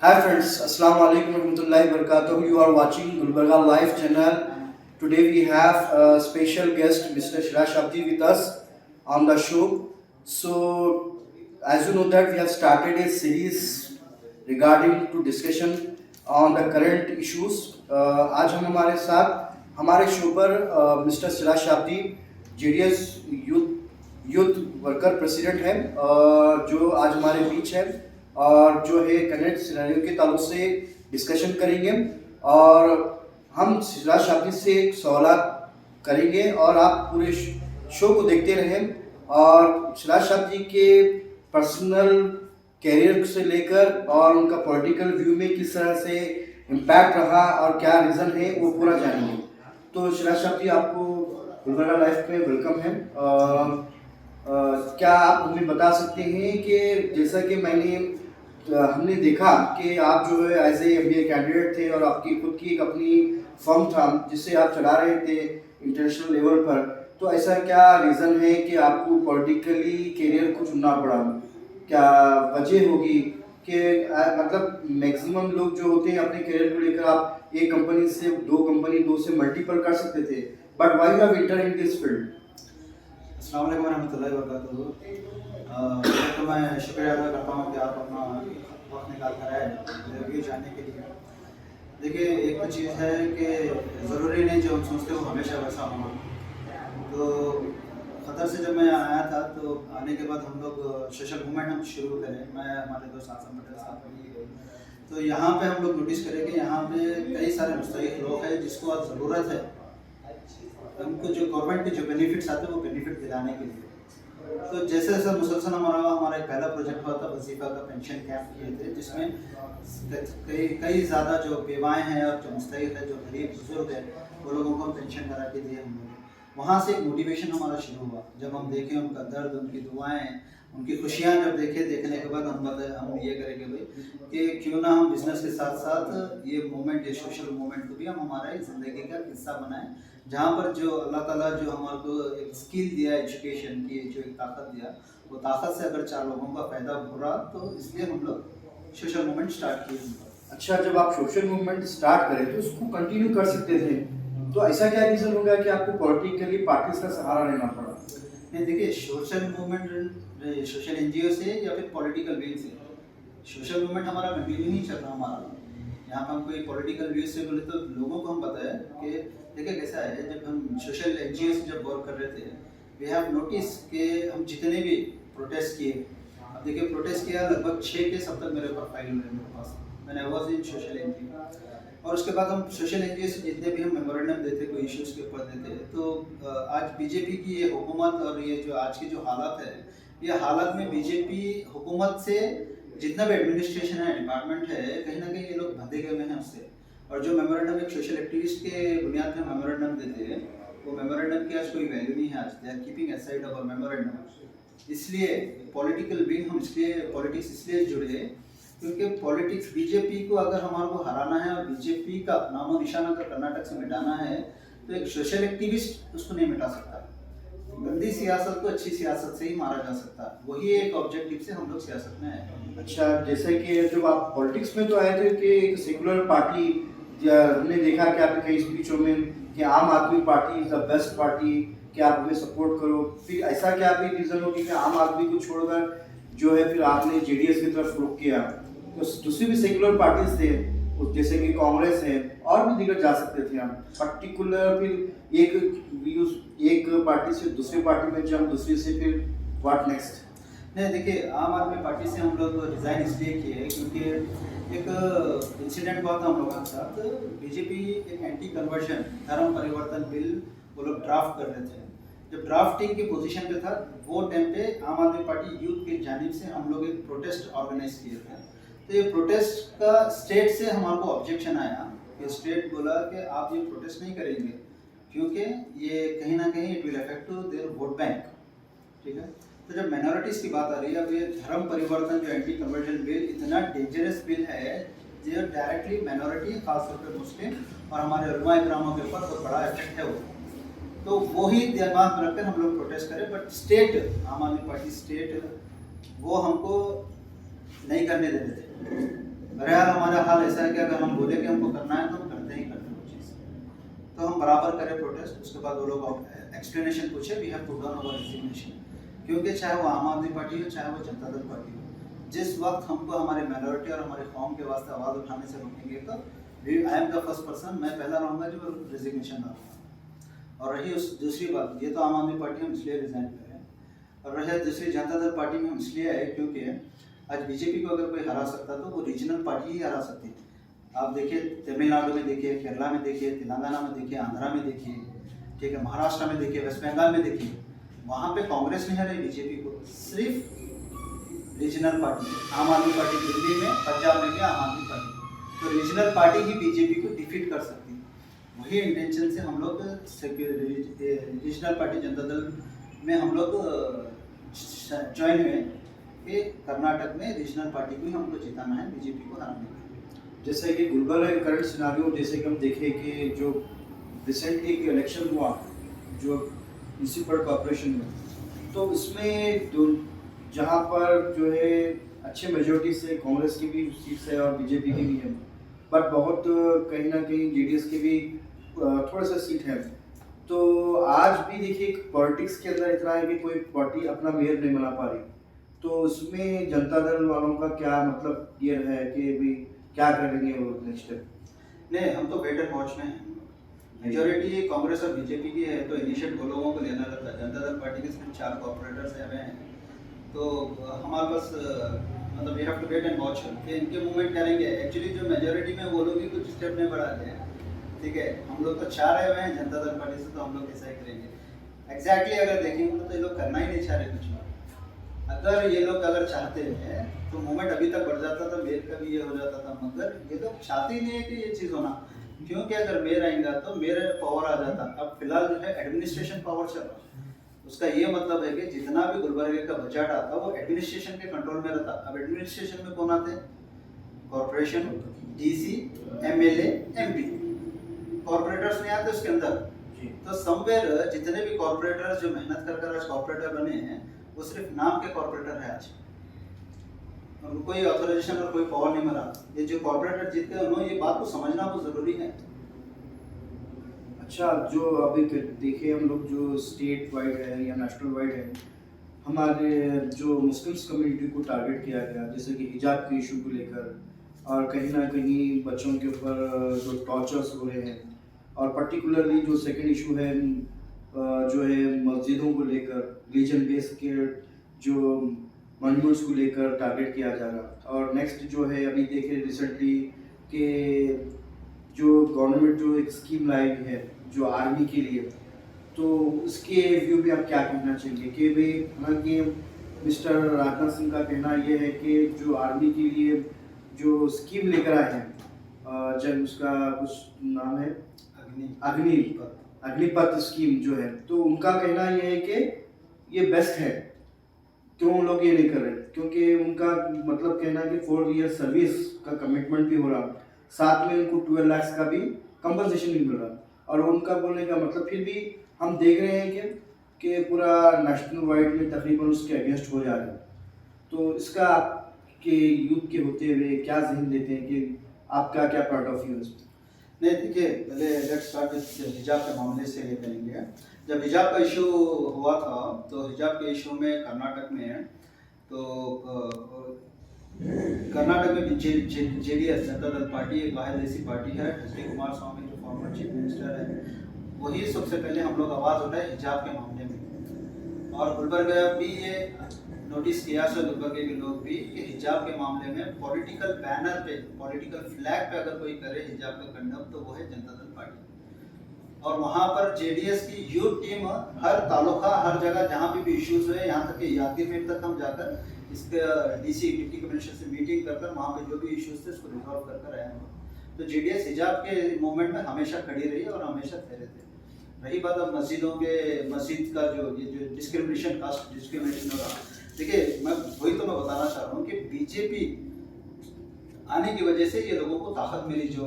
Hi friends, Assalamu alaikum warahmatullahi wabarakatuh. You are watching Gulbarga Live channel. Today we have a special guest, Mr. Shirash Abdi, with us on the show. So, as you know that we have started a series regarding to discussion on the current issues. आज हम हमारे साथ हमारे show पर mister Shiraz Shabdi JDS youth worker president हैं, जो आज हमारे बीच है और जो है करंट सिनेरियो के ताल्लुक से डिस्कशन करेंगे। और हम शिराज शाब्दी से सवाल करेंगे और आप पूरे शो को देखते रहें। और शिराज शाब्दी के पर्सनल कैरियर से लेकर और उनका पॉलिटिकल व्यू में किस तरह से इम्पैक्ट रहा और क्या रीज़न है वो पूरा जानेंगे। तो शिराज शाब्दी, आपको गुलबर्गा लाइफ में वेलकम है। क्या आप हमें बता सकते हैं कि जैसा कि हमने देखा कि आप जो है एज ए MBA कैंडिडेट थे और आपकी खुद की एक अपनी फर्म था जिससे आप चला रहे थे इंटरनेशनल लेवल पर, तो ऐसा क्या रीज़न है कि आपको पॉलिटिकली कैरियर को चुनना पड़ा? क्या वजह होगी कि मतलब मैक्सिमम लोग जो होते हैं अपने कैरियर को लेकर आप एक कंपनी से दो से मल्टीपल कर सकते थे, but why you have entered in this field? अस्सलाम वालेकुम रहमतुल्लाहि व बरकातुहू। तो मैं शुक्रिया अदा करता हूँ कि आप अपना वक्त निकाल कर आए रिव्यू जानने के लिए। देखिए, एक तो चीज़ है कि ज़रूरी नहीं जो हम सोचते हो हमेशा वैसा होना। तो क़तर से जब मैं आया था तो आने के बाद हम लोग सोशल मूवमेंट हम शुरू करें, मैं हमारे दोस्त आसम पटेल साहब भी। तो यहाँ पे हम लोग नोटिस करें कि यहाँ पे कई सारे मुस्तहिक लोग हैं जिसको आज ज़रूरत है उनको जो गवर्नमेंट के जो बेनिफिट्स आते हैं वो बेनिफिट दिलाने के लिए। तो जैसे जैसे मुसलसल हमारा एक पहला प्रोजेक्ट हुआ था वजीफ़ा का पेंशन कैंप किए थे, जिसमें कई ज़्यादा जो बेवाएँ हैं और जो मुस्तहिक है, जो गरीब बुजुर्ग है, वो लोगों को पेंशन करा के दिए हम लोग। वहाँ से एक मोटिवेशन हमारा शुरू हुआ। जब हम देखें उनका दर्द, उनकी दुआएँ, उनकी खुशियाँ जब देखने के बाद हम ये करेंगे भाई कि क्यों ना हम बिज़नेस के साथ साथ ये मूवमेंट, ये सोशल मूवमेंट को भी हम हमारे ज़िंदगी का हिस्सा बनाएं, जहाँ पर जो अल्लाह ताला जो हमारे को एक स्किल दिया, एजुकेशन की जो एक ताकत दिया, वो ताकत से अगर 4 लोगों का फ़ायदा हो रहा, तो इसलिए हम लोग सोशल मूवमेंट स्टार्ट किए। अच्छा, जब आप सोशल मूवमेंट स्टार्ट करें तो उसको कंटिन्यू कर सकते थे, तो ऐसा क्या रीज़न होगा कि आपको पॉलिटिकली पार्टीज का सहारा लेना पड़ा? नहीं, देखिए, सोशल मूवमेंट सोशल NGO से या फिर political will say social movement हमारा कंटिन्यू नहीं चल रहा। हमारा यहाँ पर हम कोई पॉलिटिकल व्यू से बोले तो लोगों को हम बताया कि देखिए कैसा है, जब हम सोशल NGO से जब वर्क कर रहे थे, वी हैव नोटिस कि हम जितने भी प्रोटेस्ट किए, अब देखिए प्रोटेस्ट किया लगभग 6 केस अब तक मेरे पर फाइल हुए मेरे पास, मैंने वॉज इन सोशल NGO। और उसके बाद हम सोशल NGO से जितने भी हम मेमोरेंडम देते, कोई इश्यूज़ के ऊपर देते, तो आज बीजेपी की ये हुकूमत और ये जो आज की जो हालात है, ये हालात में बीजेपी हुकूमत से जितना भी एडमिनिस्ट्रेशन है, डिपार्टमेंट है, कहीं ना कहीं ये लोग बंधे गए हैं उससे। और जो मेमोरेंडम एक सोशल एक्टिविस्ट के बुनियाद पर मेमोरेंडम देते हैं, वो मेमोरेंडम की आज कोई वैल्यू नहीं है। आज they are keeping aside our memorandum. इसलिए पॉलिटिकल विंग हम इसलिए पॉलिटिक्स इसलिए जुड़े क्योंकि पॉलिटिक्स बीजेपी को अगर हमारे को हराना है और बीजेपी का नामो निशान अगर कर्नाटक से मिटाना है, तो एक सोशल एक्टिविस्ट उसको नहीं मिटा सकता। गंदी सियासत को अच्छी सियासत से ही मारा जा सकता है, वही एक ऑब्जेक्टिव से हम लोग सियासत में आए। अच्छा, जैसे कि जब आप पॉलिटिक्स में तो आए थे कि एक सेकुलर पार्टी, हमने देखा कि आपके कई स्पीचों में कि आम आदमी party is the best party, कि आप हमें सपोर्ट करो, फिर ऐसा क्या आपकी रीज़न होगी कि आम आदमी को छोड़कर जो है फिर आपने JDS की तरफ रुख किया? तो दूसरी भी सेकुलर पार्टीज थे जैसे कि कांग्रेस है और भी दीगर जा सकते थे हम, पर्टिकुलर फिर एक पार्टी से दूसरी पार्टी में जम, दूसरी से फिर व्हाट नेक्स्ट? नहीं, देखिए, आम आदमी पार्टी से हम लोग रिज़ाइन इसलिए किए क्योंकि एक इंसिडेंट हुआ था हम लोगों के साथ। बीजेपी एक एंटी कन्वर्जन धर्म परिवर्तन बिल वो लोग ड्राफ्ट कर रहे थे। जब ड्राफ्टिंग की पोजीशन पे था, वो टाइम पे आम आदमी पार्टी यूथ की जानिब से हम लोग एक प्रोटेस्ट ऑर्गेनाइज किए थे। तो ये प्रोटेस्ट का स्टेट से हमारे को ऑब्जेक्शन आया कि स्टेट बोला कि आप ये प्रोटेस्ट नहीं करेंगे क्योंकि ये कहीं ना कहीं it will affect to their vote bank. ठीक है, तो जब माइनॉरिटीज़ की बात आ रही है, अब ये धर्म परिवर्तन जो एंटी कन्वर्जन बिल इतना डेंजरस बिल है जो डायरेक्टली माइनॉरिटी, खासतौर पर मुस्लिम और हमारे उलमा इकरामों के ऊपर बहुत बड़ा इफेक्ट है वो। तो वही दिमाग में रखकर हम लोग प्रोटेस्ट करें, बट स्टेट आम आदमी पार्टी स्टेट वो हमको नहीं करने देते थे। बहरहाल हमारा हाल ऐसा है कि अगर हम बोले कि हमको करना है तो हम करते ही करते हैं वो चीज़। तो हम बराबर करें प्रोटेस्ट, उसके बाद वो लोग एक्सप्लेनेशन पूछे, we have put down our resignation. क्योंकि चाहे वो आम आदमी पार्टी हो चाहे वो जनता दल पार्टी हो, जिस वक्त हमको हमारे माइनॉरिटी और हमारे कौम के वास्ते आवाज़ उठाने से रोकेंगे तो I am the first person, मैं पहला रहूँगा जो रेजिग्नेशन डालूंगा। और रही उस दूसरी बात, ये तो आम आदमी पार्टी हम इसलिए रिजाइन कर रहे हैं, और रहे दूसरी जनता दल पार्टी में हम इसलिए आए क्योंकि आज बीजेपी को अगर कोई हरा सकता तो वो रीजनल पार्टी ही हरा सकती थी। आप देखिए तमिलनाडु में देखिए, केरला में देखिए, तेलंगाना में देखिए, आंध्रा में देखिए, ठीक है, महाराष्ट्र में देखिए, वेस्ट बंगाल में देखिए, वहाँ पे कांग्रेस नहीं हराई बीजेपी को, सिर्फ रीजनल पार्टी, आम आदमी पार्टी दिल्ली में, पंजाब में भी आम आदमी पार्टी, तो रीजनल पार्टी ही बीजेपी को डिफीट कर सकती है। वही इंटेंशन से हम लोग रीजनल पार्टी जनता दल में हम लोग ज्वाइन हुए कि कर्नाटक में रीजनल पार्टी को ही हमको जिताना है, बीजेपी को हराने के लिए। जैसे कि गुलबर्गा का करंट सिनारियो, जैसे कि हम देखें कि जो रिसेंटली एक इलेक्शन हुआ जो म्यूनसिपल कॉर्पोरेशन में, तो इसमें जो जहाँ पर जो है अच्छे मेजोरिटी से कांग्रेस की भी सीट्स है और बीजेपी की भी है, बट बहुत कहीं ना कहीं जेडीएस की भी थोड़ा सा सीट है। तो आज भी देखिए पॉलिटिक्स के अंदर इतना है कि कोई पार्टी अपना मेयर नहीं बना पा रही, तो उसमें जनता दल वालों का क्या मतलब ये है कि भी क्या करेंगे वो नेक्स्ट स्टेप? नहीं, हम तो वेट एंड वॉच में हैं। मेजोरिटी कांग्रेस और बीजेपी की है, तो इनिशिएट वो लोगों को लेना रहता है। जनता दल पार्टी के सिर्फ 4 कॉर्पोरेटर्स हैं, तो हमारे पास मतलब we have to wait and watch कि इनके मूवमेंट करेंगे। एक्चुअली जो मेजोरिटी में वो लोग ही कुछ स्टेप नहीं बढ़ा रहे हैं, ठीक है, हम लोग तो 4 आए हुए हैं जनता दल पार्टी से, तो हम लोग ऐसा ही करेंगे। एग्जैक्टली अगर देखेंगे तो ये लोग करना ही नहीं चाह रहे कुछ। अगर ये लोग अगर चाहते हैं तो मूवमेंट अभी तक बढ़ जाता था, मेयर का भी ये हो जाता था, मगर ये लोग चाहते ही नहीं है कि ये चीज़ होना, क्योंकि अगर मेयर आएगा तो मेयर पावर आ जाता। अब फिलहाल जो है एडमिनिस्ट्रेशन पावर चल रहा है, उसका ये मतलब है कि जितना भी गुलबर्गे का बजट आता वो एडमिनिस्ट्रेशन के कंट्रोल में रहता। अब एडमिनिस्ट्रेशन में कौन आते हैं? Corporation, DC, MLA, MP, corporators नहीं आते उसके अंदर। तो समवेयर जितने भी कॉर्पोरेटर्स जो मेहनत कर कर आज कॉर्पोरेटर बने हैं, वो सिर्फ नाम के कॉर्पोरेटर है आज, और कोई ऑथराइजेशन और कोई पावर नहीं मिला। ये जो कॉर्पोरेटर जीतते हैं उन्होंने ये बात को समझना बहुत ज़रूरी है। अच्छा, जो अभी देखिए हम लोग जो स्टेट वाइड है या नेशनल वाइड है, हमारे जो मुस्लिम्स कम्युनिटी को टारगेट किया गया, जैसे कि हिजाब के इशू को लेकर, और कहीं ना कहीं बच्चों के ऊपर जो टॉर्चर्स हो रहे हैं, और पर्टिकुलरली जो सेकंड इशू है जो है मस्जिदों को लेकर, रिलीजन बेस के जो मॉन्यूमेंट्स को लेकर टारगेट किया जा रहा। और नेक्स्ट जो है अभी देखे रिसेंटली कि जो गवर्नमेंट जो एक स्कीम लाई है जो आर्मी के लिए, तो उसके व्यू में आप क्या कहना चाहिए कि भाई, हालांकि मिस्टर राजनाथ सिंह का कहना ये है कि जो आर्मी के लिए जो स्कीम लेकर आए हैं, जब उसका कुछ नाम है अग्निपथ स्कीम जो है, तो उनका कहना ये है कि ये बेस्ट है। क्यों लोग ये नहीं कर रहे? क्योंकि उनका मतलब कहना है कि 4 ईयर सर्विस का कमिटमेंट भी हो रहा, साथ में उनको 12 लाख का भी कंपनसेशन भी मिल रहा, और उनका बोलने का मतलब फिर भी हम देख रहे हैं कि पूरा नेशनल वाइड में तकरीबन उसके अगेंस्ट हो जा रहे हैं। तो इसका आपके यूथ के होते हुए क्या जहन देते हैं कि आपका क्या पॉइंट ऑफ व्यू है? नहीं, देखिए, पहले लेट्स स्टार्ट विद हिजाब के मामले से ये करेंगे। जब हिजाब का इशू हुआ था तो हिजाब के इशू में कर्नाटक में तो कर्नाटक में जेडीएस जनता दल पार्टी एक वाहिद ऐसी पार्टी है, एच.डी. कुमार स्वामी जो फॉर्मर चीफ मिनिस्टर है, वही सबसे पहले हम लोग आवाज़ उठाए हिजाब के मामले में। और गुलबर्गा भी ये नोटिस किया सो गुलबर्गे के लोग भी कि हिजाब के मामले में पॉलिटिकल बैनर पे, पॉलिटिकल फ्लैग पे अगर कोई करे हिजाब का कंडम तो वो है जनता दल पार्टी। और वहाँ पर जेडीएस की यूथ टीम हर तालुका, हर जगह जहाँ भी इश्यूज हुए, यहाँ तक कि यादगीर में तक हम जाकर इसके डीसी डिप्टी कमिश्नर से मीटिंग कर कर वहाँ पे जो भी इश्यूज थे उसको रिजॉल्व कर कर आए हैं। तो जेडीएस हिजाब के मूवमेंट में हमेशा खड़ी रही और हमेशा ठहरे थे। रही बात अब मस्जिदों के, मस्जिद का जो ये जो डिस्क्रिमिनेशन, कास्ट डिस्क्रिमिनेशन हो रहा, देखिए मैं वही तो मैं बताना चाह रहा हूँ कि बीजेपी आने की वजह से ये लोगों को ताकत मिली, जो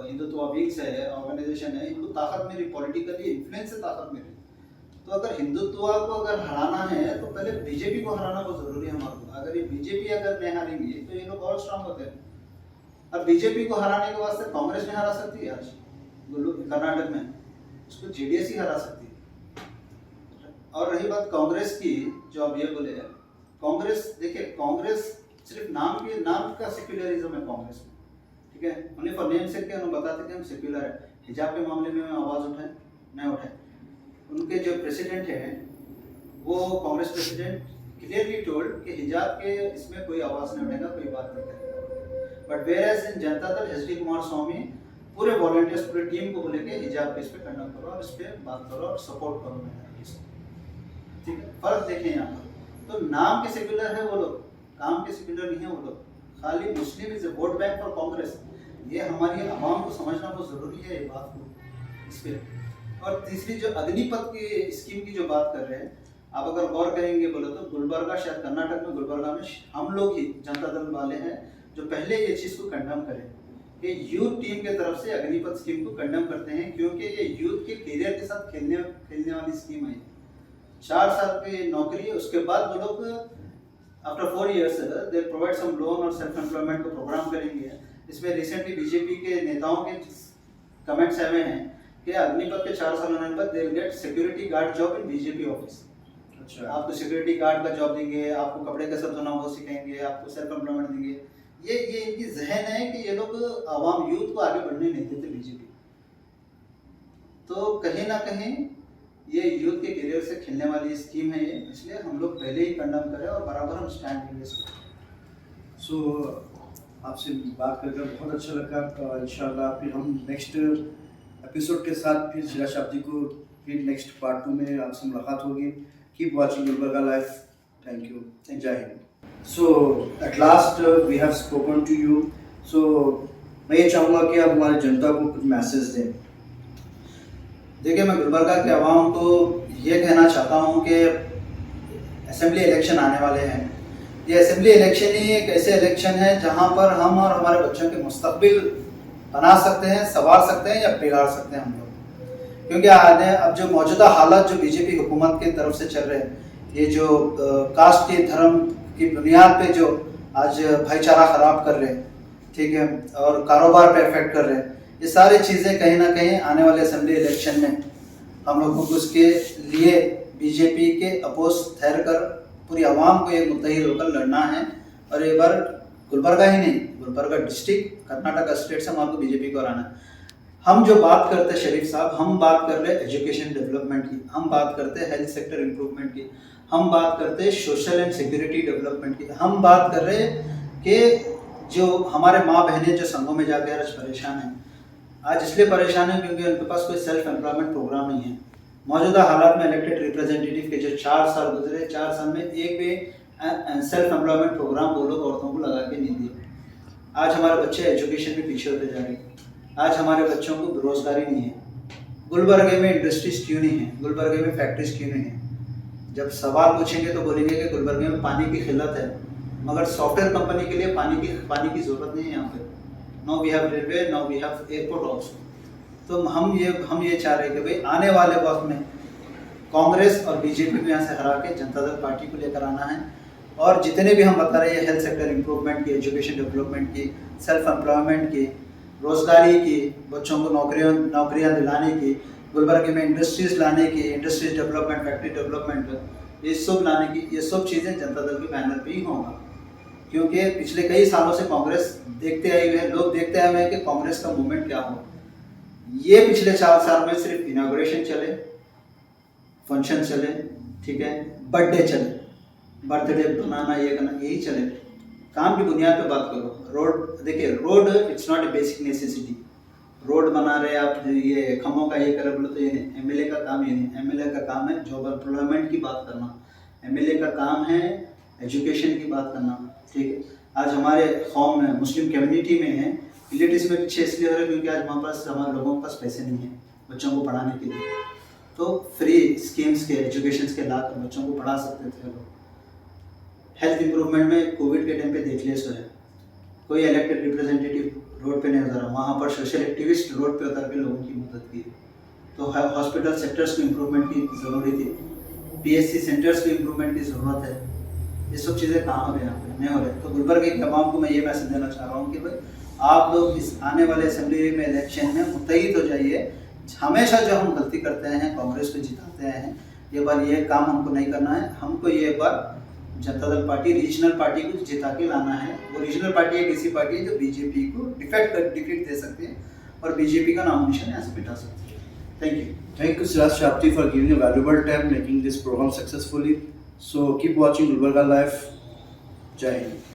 हिंदुत्व विंग्स है, ऑर्गेनाइजेशन है, इनको ताकत मिली, पॉलिटिकली इन्फ्लुएंस से ताकत मिली। तो अगर हिंदुत्व को अगर हराना है तो पहले बीजेपी को हराना बहुत जरूरी है हमारे को। अगर ये बीजेपी अगर नहीं हारेंगी तो ये लोग और स्ट्रांग होते हैं। अब बीजेपी को हराने के वास्ते कांग्रेस में हरा सकती है आज कर्नाटक में, उसको जेडीएस ही हरा सकती है। और रही बात कांग्रेस की, जो आप ये बोले, कांग्रेस देखिए, कांग्रेस सिर्फ नाम का सेक्युलरिज्म है कांग्रेस में, ठीक है। उन्हें फॉर नेम से क्या उन्हें बताते कि हम सेक्युलर है। हिजाब के मामले में आवाज़ उठाए नहीं उठाए। उनके जो प्रेसिडेंट हैं वो कांग्रेस प्रेसिडेंट क्लियरली टोल्ड कि हिजाब के इसमें कोई आवाज़ नहीं उठेगा, कोई बात नहीं करेगा। But where as in Janata Dal HD. Kumar स्वामी पूरे वॉलंटियर्स, पूरी टीम को बोले कि हिजाब पे इस पे कंडक्ट करो और इस पे बात करो और सपोर्ट करो मेरा, ठीक है। फर्क देखें यहाँ पर, तो नाम के सेक्युलर है वो लोग, काम के सेक्युलर नहीं है वो लोग। खाली Muslim is a vote bank for Congress, ये हमारी आवाम को समझना बहुत ज़रूरी है ये बात को इस पे। और तीसरी जो अग्निपथ की स्कीम की जो बात कर रहे हैं, आप अगर गौर करेंगे बोले तो गुलबर्गा, शायद कर्नाटक में गुलबर्गा में हम लोग ही जनता दल वाले हैं जो पहले ये चीज़ को कंडेम करें कि यूथ टीम के तरफ से अग्निपथ स्कीम को कंडेम करते हैं, क्योंकि ये यूथ के करियर के साथ खेलने वाली स्कीम है। 4 साल की नौकरी, उसके बाद वो लोग after 4 years they provide some loan और सेल्फ एम्प्लॉयमेंट को प्रोग्राम करेंगे। इसमें रिसेंटली बीजेपी के नेताओं के कमेंट्स आए हैं कि अग्निपथ के 4 साल होने पर they get security guard job in BJP office. अच्छा, आपको सिक्योरिटी गार्ड का जॉब देंगे, आपको कपड़े कैसे धोना वो सिखाएंगे, आपको सेल्फ एम्प्लॉयमेंट देंगे। ये इनकी जहन है कि ये लोग आवाम यूथ को आगे बढ़ने नहीं देते बीजेपी। तो कहीं ना कहीं ये यूथ के करियर से खेलने वाली स्कीम है ये, इसलिए हम लोग पहले ही कंडेम करें और बराबर हम स्टैंड लेंगे इसको। सो आपसे बात करके बहुत अच्छा लगा। इंशाल्लाह फिर हम नेक्स्ट एपिसोड के साथ फिर शिरा शाब्दी को फिर नेक्स्ट पार्ट 2 में आपसे मुलाकात होगी। Keep watching Gulbarga live. Thank you. जय हिंद। So at last we have spoken to you. So मैं ये चाहूँगा कि आप हमारी जनता को कुछ मैसेज दें। देखिए, मैं गुलबर्गा के आवाम को ये कहना चाहता हूँ कि असेंबली इलेक्शन आने वाले हैं। ये असेंबली इलेक्शन ही एक ऐसे इलेक्शन है जहाँ पर हम और हमारे बच्चों के मुस्तकबिल बना सकते हैं, संवार सकते हैं या बिगाड़ सकते हैं हम लोग। क्योंकि अब जो मौजूदा हालात जो बीजेपी हुकूमत की तरफ से चल रहे हैं, ये जो कास्ट के धर्म की बुनियाद पे जो आज भाईचारा ख़राब कर रहे हैं, ठीक है, और कारोबार पे इफेक्ट कर रहे हैं, ये सारी चीज़ें कहीं ना कहीं आने वाले असेंबली इलेक्शन में हम लोगों को उसके लिए बीजेपी के अपोज ठहर कर पूरी आवाम को एक मुत्तहिद होकर लड़ना है। और एक बार गुलबर्गा ही नहीं, गुलबर्गा डिस्ट्रिक्ट, कर्नाटक स्टेट से हमारे को बीजेपी को हराना है। हम जो बात करते हैं शरीफ साहब, हम बात कर रहे हैं एजुकेशन डेवलपमेंट की, हम बात करते हैं हेल्थ सेक्टर इम्प्रूवमेंट की, हम बात करते हैं सोशल एंड सिक्योरिटी डेवलपमेंट की, हम बात कर रहे हैं कि जो हमारे माँ बहनें जो संघों में जाकर आज परेशान हैं, आज इसलिए परेशान है क्योंकि उनके पास कोई सेल्फ एम्प्लॉयमेंट प्रोग्राम नहीं है। मौजूदा हालात में इलेक्टेड रिप्रेजेंटेटिव के जो 4 साल गुजरे, 4 साल में एक भी सेल्फ एम्प्लॉयमेंट प्रोग्राम वो लोग औरतों को लगा के नहीं दिए। आज हमारे बच्चे एजुकेशन में पीछे होते जा रहे हैं, आज हमारे बच्चों को बेरोजगारी नहीं है। गुलबर्गे में इंडस्ट्रीज क्यों नहीं है, गुलबर्गे में फैक्ट्रीज क्यों नहीं है? जब सवाल पूछेंगे तो बोलेंगे कि गुलबर्गे में पानी की किल्लत है, मगर सॉफ्टवेयर कंपनी के लिए पानी की ज़रूरत नहीं है यहाँ पे। Now we have railway, now we have airport also. तो हम ये चाह रहे हैं कि भाई आने वाले वक्त में कांग्रेस और बीजेपी को यहाँ से हरा के जनता दल पार्टी को लेकर आना है। और जितने भी हम बता रहे हैं हेल्थ सेक्टर इम्प्रूवमेंट की, एजुकेशन डेवलपमेंट की, सेल्फ एम्प्लॉयमेंट की, रोजगारी की, बच्चों को नौकरियाँ दिलाने की, गुलबर्गे में इंडस्ट्रीज लाने की, इंडस्ट्रीज डेवलपमेंट, फैक्ट्री डेवलपमेंट, ये सब लाने की, ये सब चीज़ें जनता दल के बैनर पे ही होगा। क्योंकि पिछले कई सालों से कांग्रेस देखते आए हुए हैं, लोग देखते आए हुए हैं कि कांग्रेस का मूवमेंट क्या हो। ये पिछले 4 साल में सिर्फ इनाग्रेशन चले, फंक्शन चले, ठीक है, बर्थडे चले, बर्थडे बनाना, ये करना, यही चले। काम की बुनियाद पे बात करो। रोड देखिए, road it's not a basic necessity. Road बना रहे आप, ये खम्भों का ये करे बोले तो ये नहीं, एमएलए का काम ये नहीं। एमएलए का काम है जॉब एम्प्लॉयमेंट की बात करना, एमएलए का काम है एजुकेशन की बात करना, ठीक है। आज हमारे कौम में, मुस्लिम कम्युनिटी में है, रिलेटिव्स में पीछे इसलिए हो रहा है क्योंकि आज हमारे लोगों के पास पैसे नहीं है बच्चों को पढ़ाने के लिए। तो फ्री स्कीम्स के, एजुकेशन के ला कर बच्चों को पढ़ा सकते थे लोग। हेल्थ इंप्रूवमेंट में कोविड के टाइम पे देख लिया सो है, कोई इलेक्टेड रिप्रेजेंटेटिव रोड पे नहीं उतरा, वहाँ पर सोशल एक्टिविस्ट रोड पे उतर के लोगों की मदद की। तो हॉस्पिटल सेक्टर्स की इम्प्रूवमेंट की ज़रूरी थी, पीएचसी सेंटर्स की इम्प्रूवमेंट की ज़रूरत है। ये सब चीज़ें कहाँ हो रही हैं, यहाँ पे नहीं हो रहे। तो गुलबर्गे के तमाम को मैं ये मैसेज देना चाह रहा हूँ कि भाई आप लोग इस आने वाले असेंबली में इलेक्शन में मुतहिद हो जाइए। हमेशा जो हम गलती करते हैं, कांग्रेस को जिताते हैं, ये बार ये काम हमको नहीं करना है। हमको ये बार Janata Dal party regional party को जिता के लाना है। वो रीजनल पार्टी एक ऐसी पार्टी है जो बीजेपी को डिफीट दे सकती है और बीजेपी का नॉमिनेशन यहाँ से बिठा सकती है। Thank you. Thank you, Siraj Shapti, for giving a valuable time making this program successfully. So keep watching Gulbarga Live. Jai Hind.